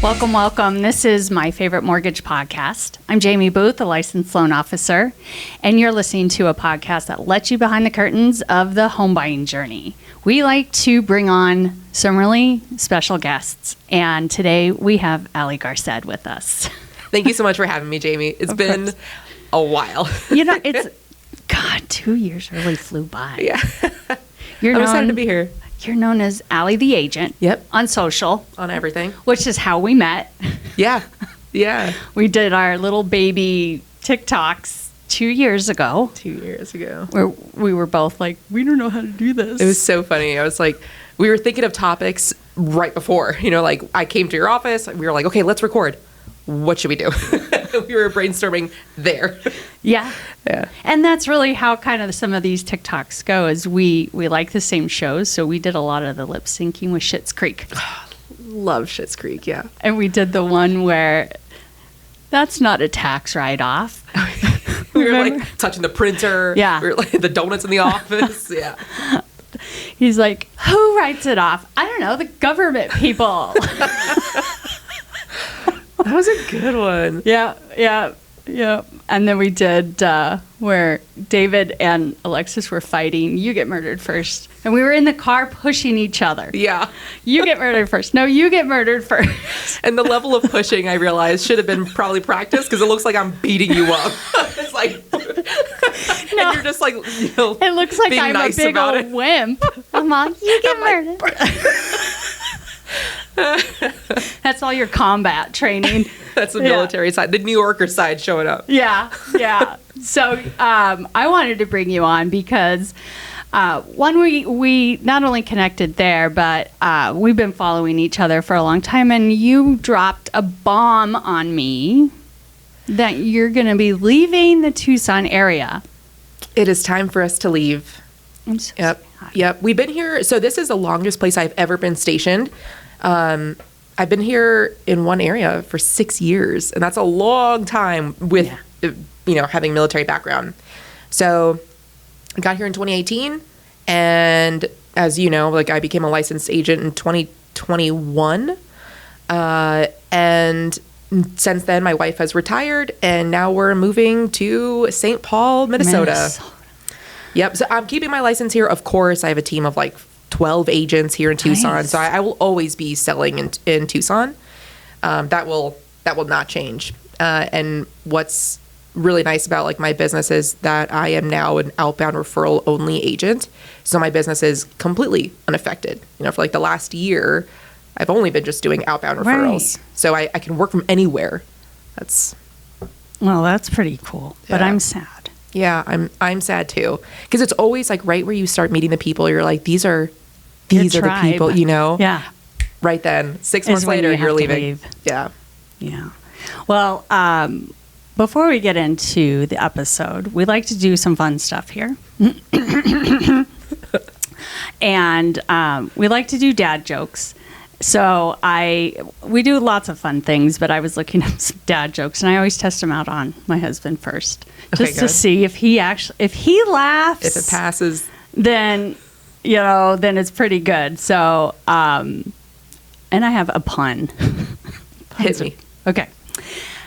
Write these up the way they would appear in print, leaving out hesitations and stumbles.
Welcome, welcome. This is My Favorite Mortgage Podcast. I'm Jaimie Booth, a licensed loan officer, and you're listening to a podcast that lets you behind the curtains of the home buying journey. We like to bring on some really special guests, and today we have Ali Garced with us. Thank you so much for having me, Jaimie. It's been a while. You know, God, 2 years really flew by. Yeah. I'm excited to be here. You're known as Ali the Agent. Yep. On social. On everything. Which is how we met. Yeah. Yeah. We did our little baby TikToks 2 years ago. 2 years ago. Where we were both like, we don't know how to do this. It was so funny. I was like, we were thinking of topics right before. You know, like I came to your office. We were like, okay, let's record. What should we do? We were brainstorming there. Yeah. Yeah. And that's really how kind of some of these TikToks go is we like the same shows. So we did a lot of the lip syncing with Schitt's Creek. Love Schitt's Creek, yeah. And we did the one where that's not a tax write-off. We were like touching the printer. Yeah. We were like the donuts in the office. Yeah. He's like, who writes it off? I don't know, the government people. That was a good one. Yeah. And then we did where David and Alexis were fighting. You get murdered first. And we were in the car pushing each other. Yeah. You get murdered first. No, you get murdered first. And the level of pushing, I realized, should have been probably practiced because it looks like I'm beating you up. It's like, no, and you're just like, you know, it looks like I'm nice a big old wimp. I'm like, you get murdered. That's all your combat training. That's the military side, the New Yorker side showing up. Yeah. So I wanted to bring you on because one, we not only connected there, but we've been following each other for a long time, and you dropped a bomb on me that you're going to be leaving the Tucson area. It is time for us to leave. I'm so Yep. We've been here. So this is the longest place I've ever been stationed. I've been here in one area for 6 years, and that's a long time with, having military background. So I got here in 2018, and as you know, like I became a licensed agent in 2021. And since then, my wife has retired, and now we're moving to St. Paul, Minnesota. Yep. So I'm keeping my license here. Of course, I have a team of like 12 agents here in Tucson. Nice. So I will always be selling in Tucson. That will not change. And what's really nice about like my business is that I am now an outbound referral only agent. So my business is completely unaffected. You know, for like the last year, I've only been just doing outbound referrals. Right. So I can work from anywhere. That's pretty cool. But I'm sad. Yeah, I'm sad too. Because it's always like right where you start meeting the people, you're like, these are the people, you know? Yeah. Right then. 6 months later, you're leaving. Yeah. Yeah. Well, before we get into the episode, we like to do some fun stuff here. And we like to do dad jokes. So we do lots of fun things, but I was looking at some dad jokes, and I always test them out on my husband first, just to see if he laughs, if it passes, then it's pretty good. So, and I have a pun. Hit me. Okay.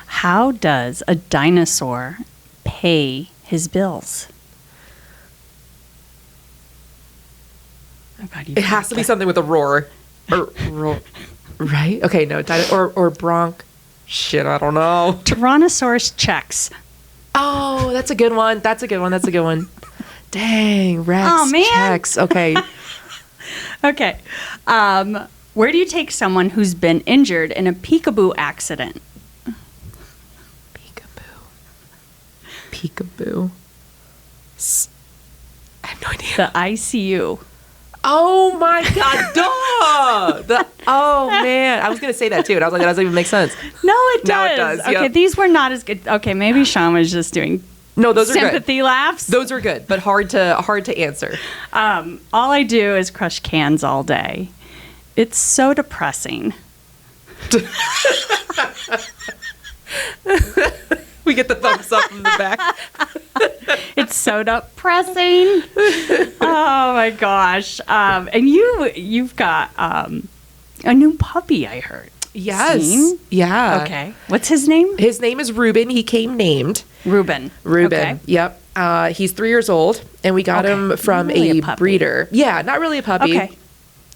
How does a dinosaur pay his bills? Oh God, it has to be something with a roar. Right? Okay, no. Or bronc. Shit, I don't know. Tyrannosaurus checks. Oh, that's a good one. Dang, Rex. Oh, man. Checks. Okay. Okay. Where do you take someone who's been injured in a peekaboo accident? Peekaboo. I have no idea. The ICU. Oh my God, duh! Oh man, I was gonna say that too, and I was like, that doesn't even make sense. No, it does. Now it does. Okay, yep. These were not as good. Okay, maybe Sean was just doing those are sympathy good. laughs. Those are good, but hard to answer. All I do is crush cans all day. It's so depressing. We get the thumbs up from the back. It's so depressing. Oh my gosh. And you've got a new puppy, I heard. Yes. seen. Yeah. Okay. What's his name? His name is Ruben. He came named. Ruben. Ruben. Okay. Yep. He's 3 years old, and we got him from Really a a puppy. breeder. Yeah, not really a puppy. Okay.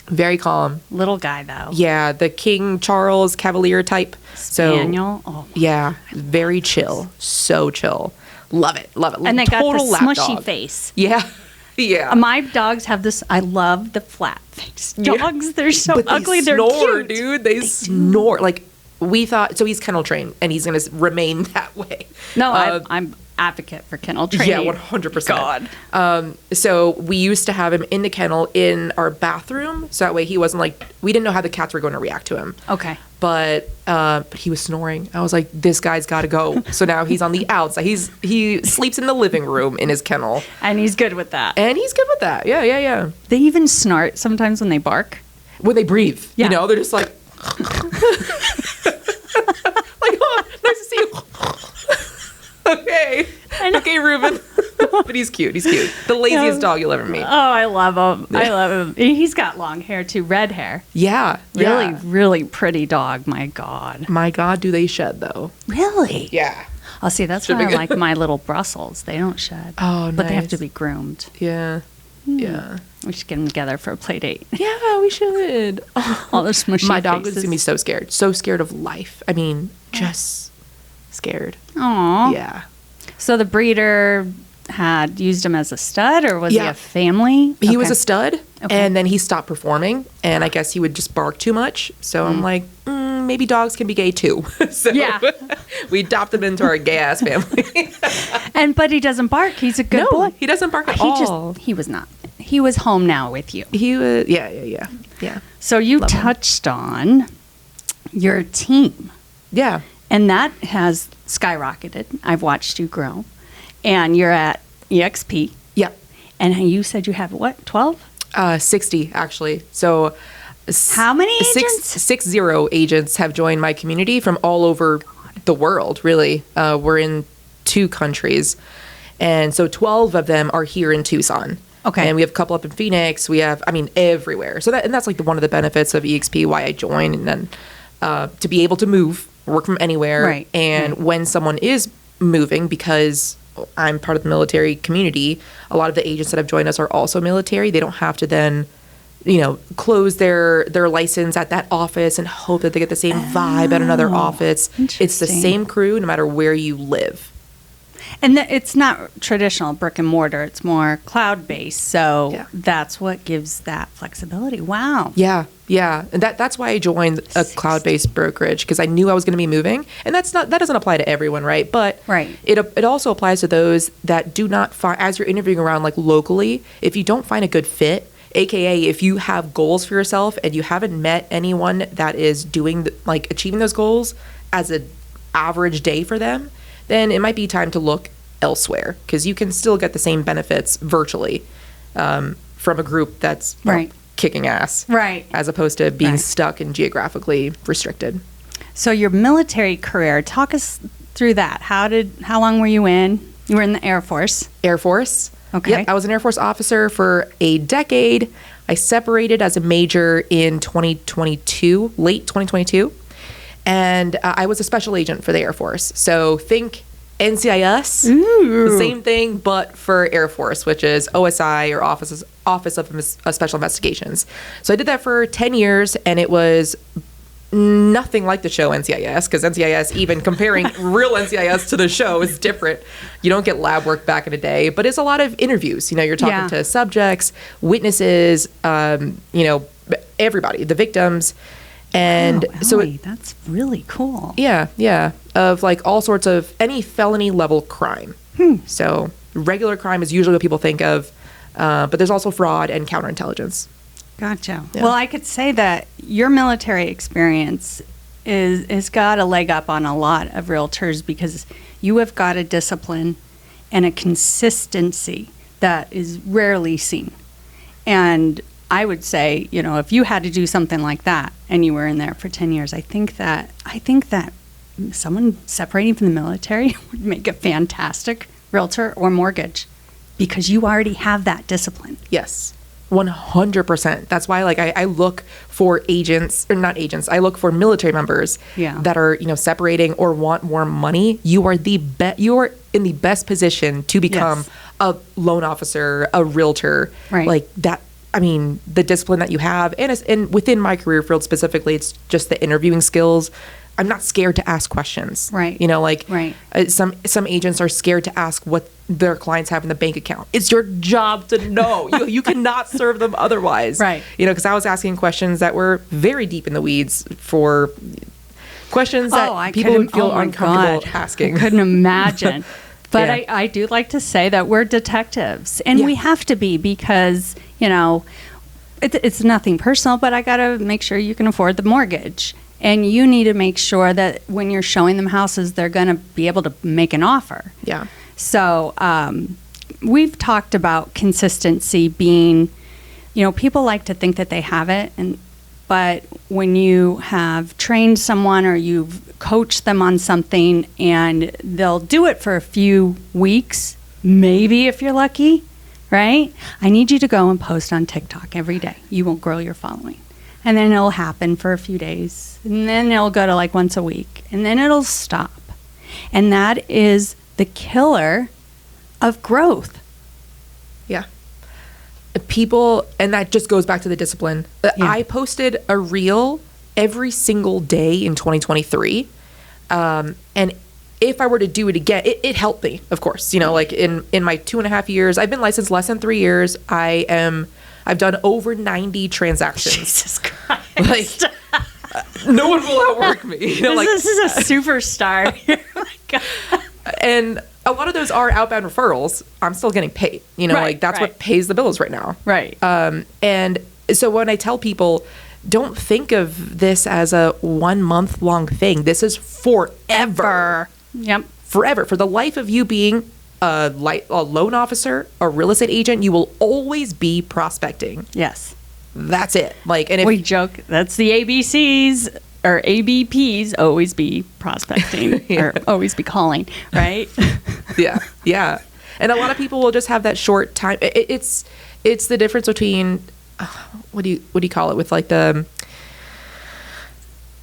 Very calm. Little guy, though. Yeah, the King Charles Cavalier type. So, Spaniel. Oh. yeah, very chill. So chill. Love it. Love it. And they got the Total lap smushy dog. face. Yeah. Yeah. My dogs have this. I love the flat face Yeah. dogs. They're so But ugly. They They're snore, cute. dude. They snore. Like, we thought, so he's kennel trained, and he's going to remain that way. No, I'm advocate for kennel training. Yeah, 100%. God. So we used to have him in the kennel in our bathroom, so that way he wasn't like, we didn't know how the cats were going to react to him. Okay. But he was snoring. I was like, this guy's got to go. So now he's on the outside. He sleeps in the living room in his kennel. And he's good with that. And he's good with that. Yeah, yeah, yeah. They even snort sometimes when they bark. When they breathe, Yeah. you know, they're just like, like, oh, nice to see you. Okay. Okay, Ruben. But he's cute. He's cute. The laziest dog you'll ever meet. Oh, I love him. I love him. He's got long hair too, red hair. Yeah. Really, yeah. really pretty dog. My God. My God, do they shed though? Really? Yeah. Oh, see, that's Should why be I good. like my little Brussels. They don't shed. Oh, But they have nice. to be groomed. Yeah. Yeah. We should get them together for a play date. Yeah, we should. All the smushy My dog was faces. gonna be so scared. So scared of life. I mean, just scared. Aw. Yeah. So the breeder had used him as a stud, or was he Yeah. a family? He was Okay. a stud, Okay. and then he stopped performing, and I guess he would just bark too much. So I'm like, maybe dogs can be gay too. So Yeah. we adopted him into our gay ass family. But he doesn't bark. He's a good No, boy. he doesn't bark at He all. he was not. He was home now with you. He was, yeah. So you Love him. touched on your team, Yeah. and that has skyrocketed. I've watched you grow, and you're at EXP, Yep. and you said you have what, 12? 60 actually. So How many agents? 60 agents have joined my community from all over the world, really. We're in 2 countries. And so 12 of them are here in Tucson. Okay. And we have a couple up in Phoenix. We have, I mean, everywhere. So that's like one of the benefits of EXP, why I joined. And then to be able to move, work from anywhere. Right, And right. when someone is moving, because I'm part of the military community, a lot of the agents that have joined us are also military. They don't have to then, close their license at that office and hope that they get the same vibe at another office. It's the interesting. same crew no matter where you live. And it's not traditional brick and mortar. It's more cloud-based. So Yeah. that's what gives that flexibility. Wow. Yeah, yeah. And that's why I joined a cloud-based brokerage, because I knew I was going to be moving. And that doesn't apply to everyone, right? But Right. it also applies to those that do not find, as you're interviewing around like locally, if you don't find a good fit, AKA if you have goals for yourself and you haven't met anyone that is doing achieving those goals as an average day for them, then it might be time to look elsewhere, because you can still get the same benefits virtually from a group that's Right. kicking ass, Right. as opposed to being Right. stuck and geographically restricted. So your military career, talk us through that. How long were you in? You were in the Air Force. Air Force. Okay. Yep, I was an Air Force officer for a decade. I separated as a major in 2022, late 2022. And I was a special agent for the Air Force. So think NCIS, the same thing, but for Air Force, which is OSI, or Office of Special Investigations. So I did that for 10 years, and it was nothing like the show NCIS, because NCIS, even comparing real NCIS to the show, is different. You don't get lab work back in the day, but it's a lot of interviews. You're talking Yeah. to subjects, witnesses, everybody, the victims. And Wow, so Ellie, that's really cool. yeah, of like all sorts of any felony level crime. So regular crime is usually what people think of, but there's also fraud and counterintelligence. Gotcha. Yeah. Well, I could say that your military experience is got a leg up on a lot of realtors, because you have got a discipline and a consistency that is rarely seen. And I would say, if you had to do something like that and you were in there for 10 years, I think that someone separating from the military would make a fantastic realtor or mortgage, because you already have that discipline. Yes. 100%. That's why, like, I look for agents, or not agents, I look for military members that are, separating or want more money. You are you are in the best position to become a loan officer, a realtor, like that. I mean, the discipline that you have, and within my career field specifically, it's just the interviewing skills. I'm not scared to ask questions. Right. Some agents are scared to ask what their clients have in the bank account. It's your job to know. You cannot serve them otherwise. Right. Because I was asking questions that were very deep in the weeds for questions that people would feel uncomfortable asking. I couldn't imagine. But Yeah. I do like to say that we're detectives, and we have to be, because, it's nothing personal, but I got to make sure you can afford the mortgage. And you need to make sure that when you're showing them houses, they're going to be able to make an offer. Yeah. So we've talked about consistency being, people like to think that they have it, but when you have trained someone or you've coached them on something and they'll do it for a few weeks, maybe if you're lucky, right? I need you to go and post on TikTok every day. You will grow your following. And then it'll happen for a few days. And then it'll go to like once a week. And then it'll stop. And that is the killer of growth. Yeah. People, and that just goes back to the discipline. I posted a reel every single day in 2023. And if I were to do it again, it helped me, of course. Like in my 2.5 years, I've been licensed less than 3 years. I've done over 90 transactions. Jesus Christ. Like, no one will outwork me. This is a superstar. Oh my God. And a lot of those are outbound referrals. I'm still getting paid. That's what pays the bills right now. Right. And so when I tell people, don't think of this as a 1 month long thing. This is forever. Yep. Forever. For the life of you being a loan officer, a real estate agent, you will always be prospecting. Yes. That's it. And if we joke, that's the ABCs or ABPs, always be prospecting or always be calling, right? Yeah. And a lot of people will just have that short time. It's the difference between what do you call it, with like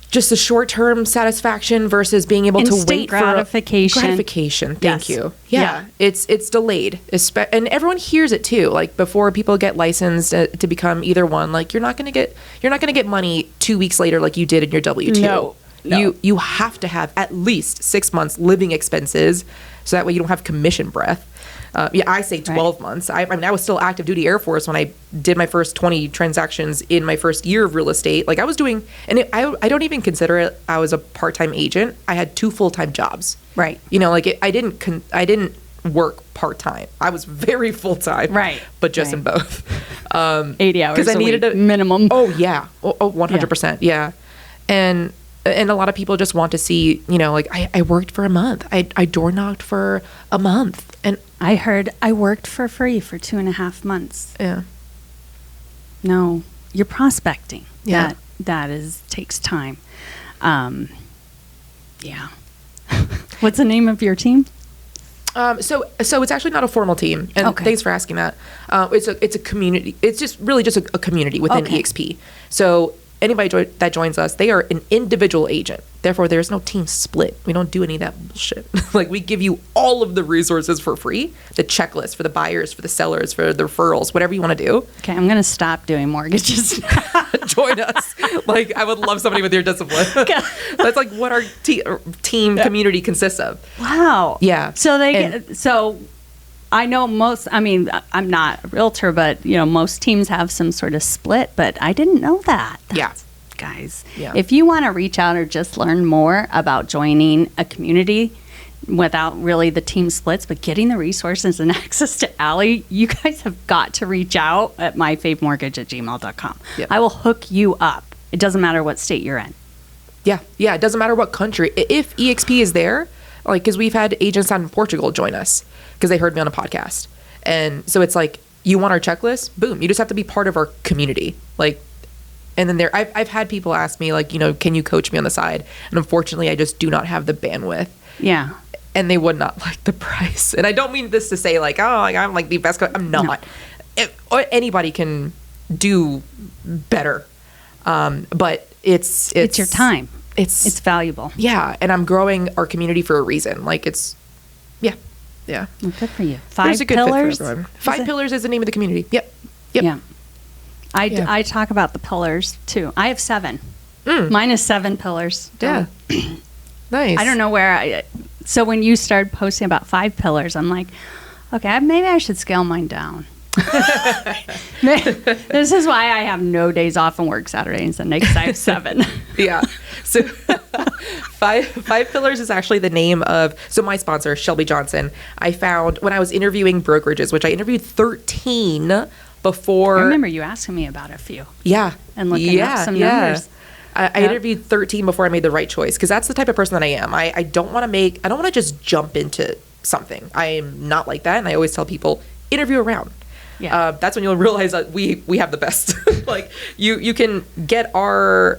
just the short-term satisfaction versus being able to wait gratification. for gratification. Thank you. Yeah. It's delayed. And everyone hears it too. Like, before people get licensed to become either one, like, you're not going to get money 2 weeks later like you did in your W-2. No. You have to have at least 6 months living expenses, so that way you don't have commission breath. I say 12 months. I mean, I was still active duty Air Force when I did my first 20 transactions in my first year of real estate. Like, I was doing, and I don't even consider it, I was a part-time agent. I had 2 full-time jobs. Right. I didn't work part-time. I was very full-time. Right. But just in both. 80 hours because I needed a minimum. Oh, yeah. 100%. Yeah. And a lot of people just want to see, I worked for a month. I door knocked for a month. And I heard I worked for free for 2.5 months. Yeah. No, you're prospecting. Yeah. That takes time. Yeah. What's the name of your team? So it's actually not a formal team, and thanks for asking that. It's a community. It's just a community within EXP. So anybody that joins us, they are an individual agent. Therefore, there's no team split. We don't do any of that bullshit. Like, we give you all of the resources for free, the checklist for the buyers, for the sellers, for the referrals, whatever you want to do. Okay, I'm going to stop doing mortgages. Join us. Like, I would love somebody with your discipline. That's like what our team community consists of. Wow. Yeah. So I know I'm not a realtor, but most teams have some sort of split, but I didn't know that. Guys, if you want to reach out or just learn more about joining a community without really the team splits, but getting the resources and access to Allie, you guys have got to reach out at myfavemortgage@gmail.com. Yep. I will hook you up. It doesn't matter what state you're in. Yeah. It doesn't matter what country. If EXP is there, like, because we've had agents out in Portugal join us because they heard me on a podcast. And so it's like, you want our checklist? Boom. You just have to be part of our community. Like, and then I've had people ask me, like, can you coach me on the side? And unfortunately, I just do not have the bandwidth. Yeah. And they would not like the price. And I don't mean this to say, like, oh, I'm like the best coach. I'm not. or anybody can do better. But it's your time. It's valuable. Yeah. And I'm growing our community for a reason. Like yeah. Well, good for you. There's a good pillars. fit for everyone. 5 pillars is the name of the community. Yep. Yeah. I talk about the pillars too. I have 7. Mine is 7 pillars. Yeah. Nice. I don't know where so when you started posting about 5 pillars, I'm like, okay, maybe I should scale mine down. This is why I have no days off and work Saturday and Sunday, because I have 7. Yeah. So 5 pillars is actually the name of, so my sponsor, Shelby Johnson, I found when I was interviewing brokerages, which I interviewed 13 before. I remember you asking me about a few. Yeah. And looking up some numbers. I interviewed 13 before I made the right choice, because that's the type of person that I am. I don't want to just jump into something. I am not like that. And I always tell people, interview around. Yeah. That's when you'll realize that we have the best. Like you can get I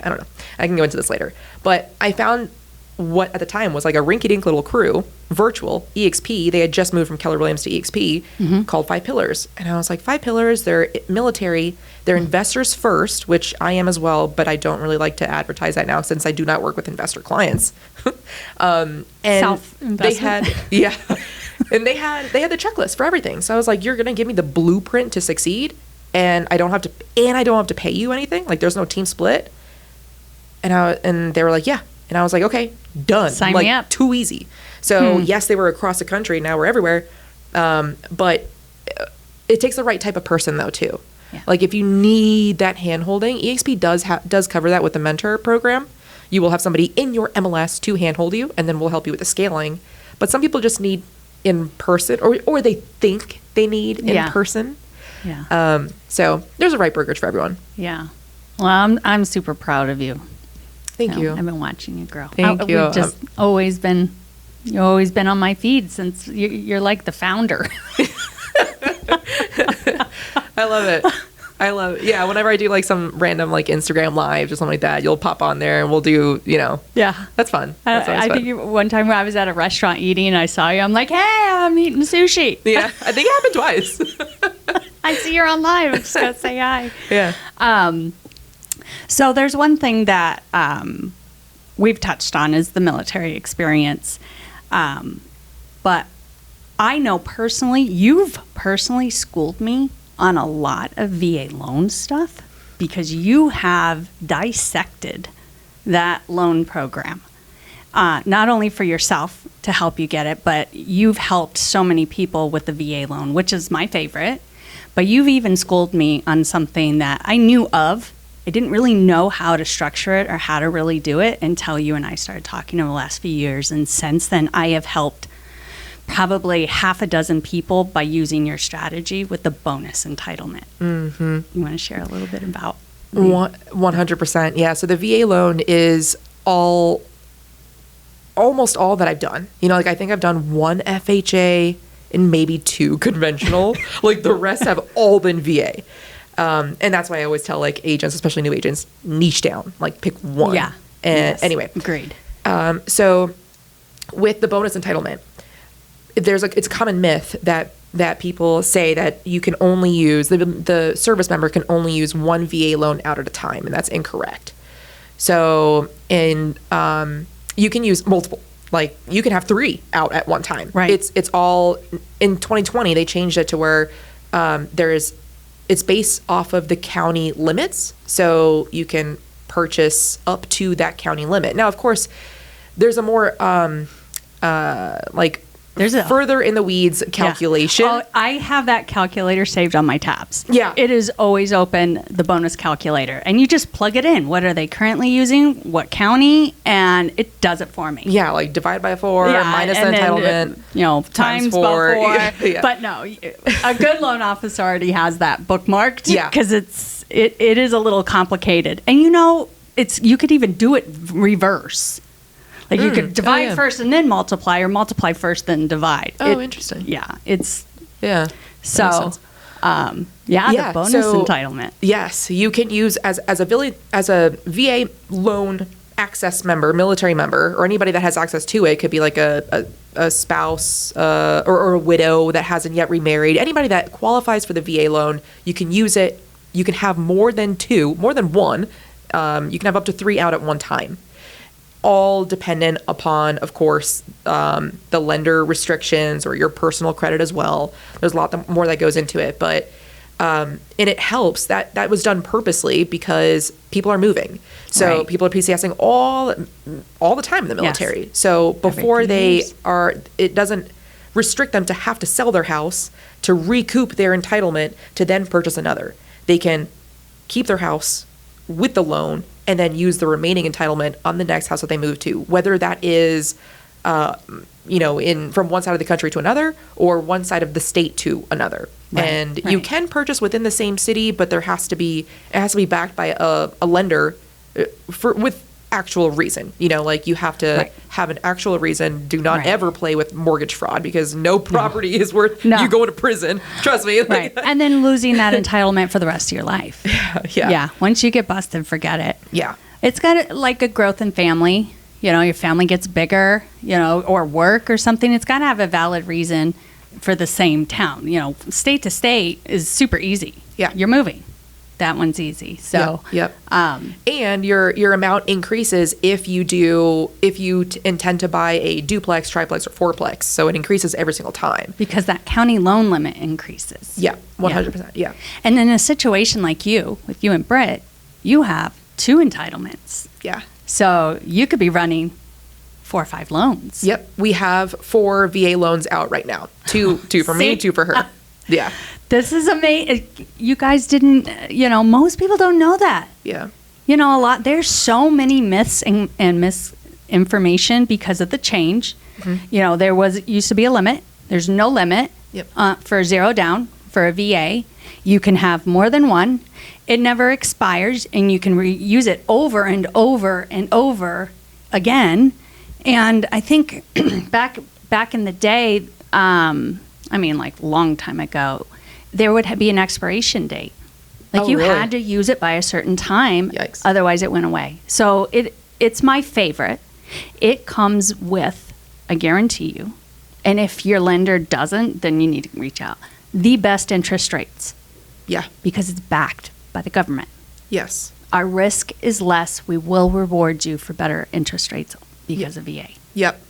don't know. I can go into this later. But I found what at the time was like a rinky-dink little crew, virtual, EXP. They had just moved from Keller Williams to EXP, called 5 Pillars. And I was like, 5 Pillars, they're military, they're investors first, which I am as well, but I don't really like to advertise that now since I do not work with investor clients. And they had, and they had the checklist for everything. So I was like, you're going to give me the blueprint to succeed, and I don't have to pay you anything. Like, there's no team split. And they were like, yeah. And I was like, okay, done. Sign like, me up. Too easy. So yes, they were across the country. Now we're everywhere. But it takes the right type of person though too. Yeah. Like if you need that hand holding, EXP does cover that with the mentor program. You will have somebody in your MLS to hand hold you, and then we'll help you with the scaling. But some people just need in person, or they think they need in person. Yeah. So there's a right brokerage for everyone. Yeah. Well, I'm super proud of you. Thank you. I've been watching you grow. Thank you. We've just always been on my feed since you're like the founder. I love it. Yeah, whenever I do like some random like Instagram live or something like that, you'll pop on there and we'll do, Yeah. That's fun. I think one time when I was at a restaurant eating and I saw you, I'm like, hey, I'm eating sushi. Yeah, I think it happened twice. I see you're on live. I'm just going to say hi. Yeah. So there's one thing that we've touched on is the military experience. But I know personally, you've personally schooled me on a lot of VA loan stuff because you have dissected that loan program. Not only for yourself to help you get it, but you've helped so many people with the VA loan, which is my favorite. But you've even schooled me on something that I knew of. I didn't really know how to structure it or how to really do it until you and I started talking over the last few years. And since then, I have helped probably 6 people by using your strategy with the bonus entitlement. Mm-hmm. You want to share a little bit about 100%. Yeah. So the VA loan is almost all that I've done. Like I think I've done 1 FHA and maybe 2 conventional. Like the rest have all been VA. And that's why I always tell like agents, especially new agents, niche down, like pick one. Yeah. And anyway, agreed. So with the bonus entitlement, it's a common myth that people say that you can only use the service member can only use 1 VA loan out at a time, and that's incorrect. So you can use multiple. Like you can have 3 out at one time. Right. It's all in 2020 they changed it to where it's based off of the county limits, so you can purchase up to that county limit. Now, of course, there's a more there's a further in the weeds calculation. Yeah. I have that calculator saved on my tabs. Yeah. It is always open, the bonus calculator. And you just plug it in. What are they currently using? What county? And it does it for me. Yeah, like divide by 4, minus the entitlement. Times 4. Yeah. But no, a good loan officer already has that bookmarked. Yeah. Because it is a little complicated. And you could even do it reverse. Like you could divide first and then multiply, or multiply first then divide. Interesting. Yeah, So, the bonus entitlement. Yes, you can use as a VA loan access member, military member, or anybody that has access to it. Could be like a a spouse or a widow that hasn't yet remarried, anybody that qualifies for the VA loan, you can use it. You can have more than one. You can have up to 3 out at one time. All dependent upon, of course, the lender restrictions or your personal credit as well. There's a lot more that goes into it, but and it helps that was done purposely because people are moving. So Right. people are PCSing all the time in the military. Yes. So before Every few they years. are, it doesn't restrict them to have to sell their house to recoup their entitlement to then purchase another. They can keep their house with the loan and then use the remaining entitlement on the next house that they move to, whether that is, from one side of the country to another or one side of the state to another. Right, And you right. can purchase within the same city, but it has to be backed by a lender with actual reason. Like you have to Right. have an actual reason. Do not Right. ever play with mortgage fraud because no property is worth No. you going to prison. Trust me. Right. And then losing that entitlement for the rest of your life. Yeah. Yeah. Once you get busted, forget it. Yeah. It's got like a growth in family. Your family gets bigger, or work or something. It's got to have a valid reason for the same town. State to state is super easy. Yeah. You're moving. That one's easy. So, Yep. And your amount increases if you intend to buy a duplex, triplex, or fourplex. So it increases every single time. because that county loan limit increases. Yeah, 100%. Yeah. And in a situation like with you and Britt, you have 2 entitlements. Yeah. So you could be running 4 or 5 loans. Yep. We have 4 VA loans out right now. 2 for me, See? 2 for her. Yeah. This is amazing. You guys didn't, most people don't know that. Yeah. There's so many myths and misinformation because of the change. Mm-hmm. There used to be a limit. There's no limit Yep. for 0 down for a VA. You can have more than one. It never expires, and you can reuse it over and over and over again. And I think back in the day, long time ago, there would be an expiration date. Like Oh, you really? had to use it by a certain time, Yikes. otherwise it went away. So it's my favorite. It comes with, I guarantee you, and if your lender doesn't, then you need to reach out. The best interest rates Yeah. because it's backed by the government. Yes. Our risk is less. We will reward you for better interest rates because of VA. Yep.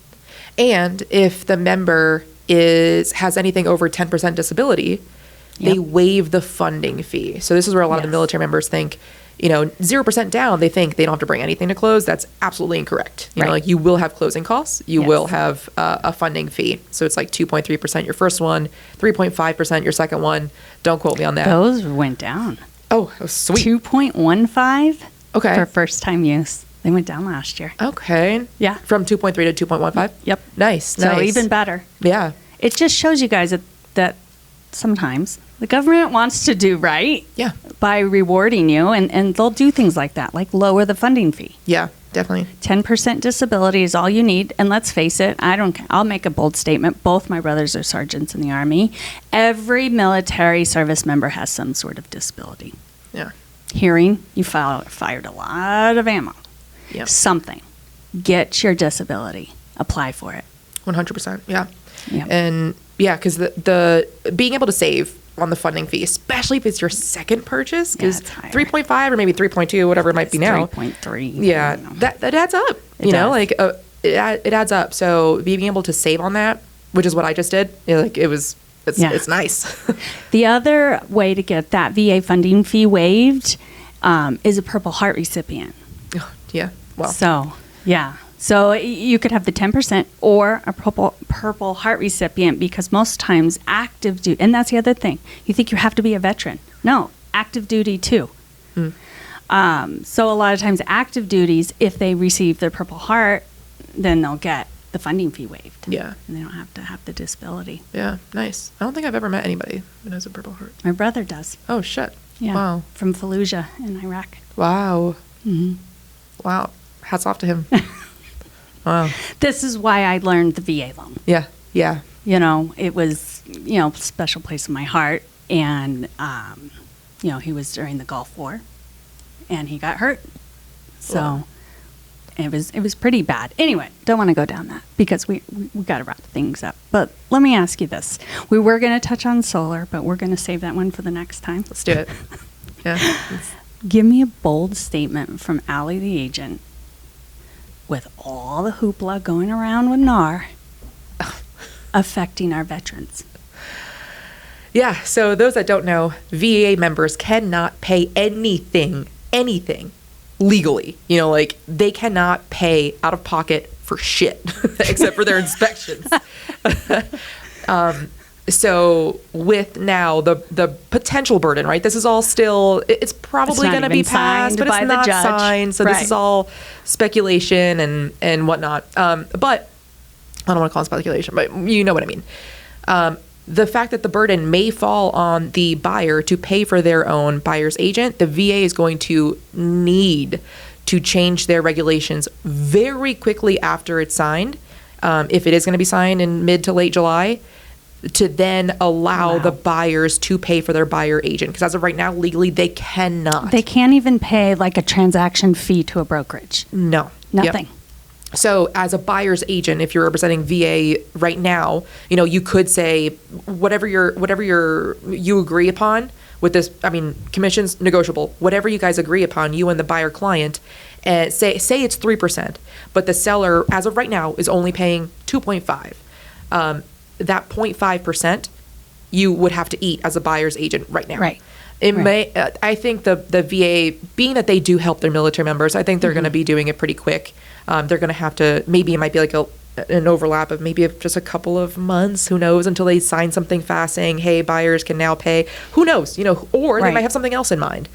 And if the member has anything over 10% disability, they Yep. waive the funding fee. So this is where a lot of the Yes. military members think, 0% down, they think they don't have to bring anything to close. That's absolutely incorrect. Right. You will have closing costs. You Yes. will have a funding fee. So it's like 2.3% your first one, 3.5% your second one. Don't quote me on that. Those went down. Oh, sweet. 2.15 Okay. for first time use. They went down last year. Okay. Yeah. From 2.3 to 2.15? Yep. Nice. So nice. even better. Yeah. It just shows you guys that sometimes the government wants to do right Yeah. by rewarding you, and they'll do things like that, like lower the funding fee. Yeah, definitely. 10% disability is all you need. And let's face it, I'll make a bold statement. Both my brothers are sergeants in the Army. Every military service member has some sort of disability. Yeah. Hearing, you fired a lot of ammo. Yeah. Something. Get your disability. Apply for it. 100%. Yeah. Yep. And yeah, because the being able to save on the funding fee, especially if it's your second purchase, because it's higher. 3.5 or maybe 3.2, whatever it might be now. 3.3. Yeah, that adds up. It does. It adds up. So being able to save on that, which is what I just did, it's nice. The other way to get that VA funding fee waived is a Purple Heart recipient. Yeah. Well. So, yeah. So you could have the 10% or a Purple Heart recipient because most times active duty, and that's the other thing. You think you have to be a veteran. No, active duty too. So a lot of times active duties, if they receive their Purple Heart, then they'll get the funding fee waived. Yeah. And they don't have to have the disability. Yeah. Nice. I don't think I've ever met anybody who has a Purple Heart. My brother does. Oh shit. Yeah. Wow. From Fallujah in Iraq. Wow. hmm Wow. Hats off to him. Wow. This is why I learned the VA loan. Yeah. Yeah. It was, special place in my heart. And, he was during the Gulf War and he got hurt. So, Wow. It was pretty bad. Anyway, don't want to go down that because we got to wrap things up. But let me ask you this. We were going to touch on solar, but we're going to save that one for the next time. Let's do it. Yeah. Give me a bold statement from Allie the agent with all the hoopla going around with NAR affecting our veterans. Yeah, so those that don't know, VA members cannot pay anything legally. You know, like they cannot pay out of pocket for shit except for their inspections. So with now the potential burden, right? This is all still, it's probably going to be passed, but it's not signed. So this is all speculation and whatnot. But I don't want to call it speculation, but you know what I mean. The fact that the burden may fall on the buyer to pay for their own buyer's agent, the VA is going to need to change their regulations very quickly after it's signed, if it is going to be signed in mid to late July, to then allow the buyers to pay for their buyer agent. Because as of right now, legally, they cannot. They can't even pay like a transaction fee to a brokerage. No. Nothing. Yep. So as a buyer's agent, if you're representing VA right now, you know, you could say whatever you agree upon with this, I mean, commission's negotiable, whatever you guys agree upon, you and the buyer client, say it's 3%, but the seller, as of right now, is only paying 2.5. That 0.5% you would have to eat as a buyer's agent right now. Right. I think the VA, being that they do help their military members, I think they're going to be doing it pretty quick. They're going to have to, maybe it might be like an overlap of maybe just a couple of months, who knows, until they sign something fast saying, hey, buyers can now pay. Who knows, you know, or they might have something else in mind.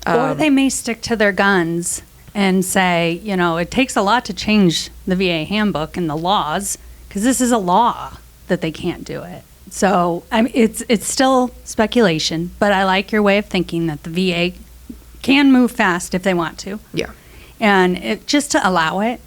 Or they may stick to their guns and say, you know, it takes a lot to change the VA handbook and the laws, because this is a law that they can't do it. So I mean, it's still speculation, but I like your way of thinking that the VA can move fast if they want to. Yeah. And just to allow it.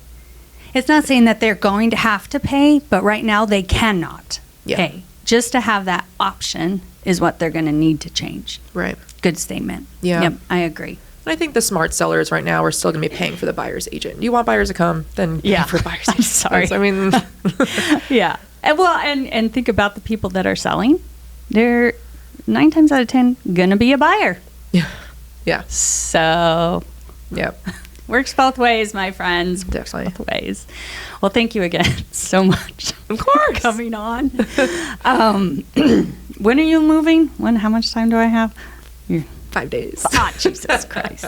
It's not saying that they're going to have to pay, but right now they cannot pay. Just to have that option is what they're going to need to change. Right. Good statement. Yeah. Yep, I agree. I think the smart sellers right now are still going to be paying for the buyer's agent. You want buyers to come, then pay for buyer's agent. Sorry. I mean, yeah. And well, and think about the people that are selling. They're 9 times out of 10 going to be a buyer. Yeah. Yeah. So, yep. Works both ways, my friends. Definitely. Both ways. Well, thank you again so much. Of course. For coming on. When are you moving? How much time do I have? 5 days. Ah, Jesus Christ.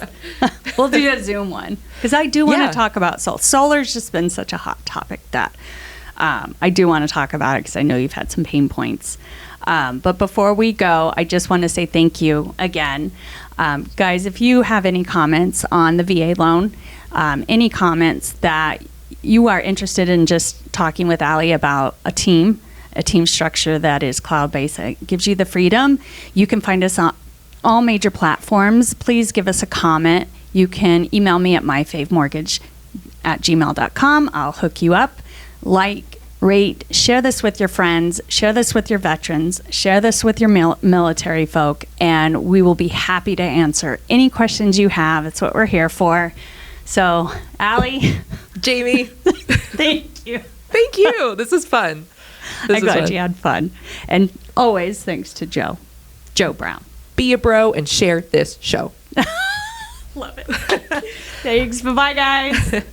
We'll do a Zoom one. Because I do want to talk about solar. Solar's just been such a hot topic that I do want to talk about it because I know you've had some pain points. But before we go, I just want to say thank you again. Guys, if you have any comments on the VA loan, any comments that you are interested in just talking with Allie about a team structure that is cloud-based, that gives you the freedom, you can find us on all major platforms. Please give us a comment. You can email me at myfavemortgage@gmail.com. I'll hook you up. Like, rate, share this with your friends, share this with your veterans, share this with your military folk, and we will be happy to answer any questions you have. It's what we're here for. So, Allie. Jaimie. Thank you. Thank you. This is fun. I'm glad you had fun. And always thanks to Joe Brown. Be a bro and share this show. Love it. Thanks. Bye-bye, guys.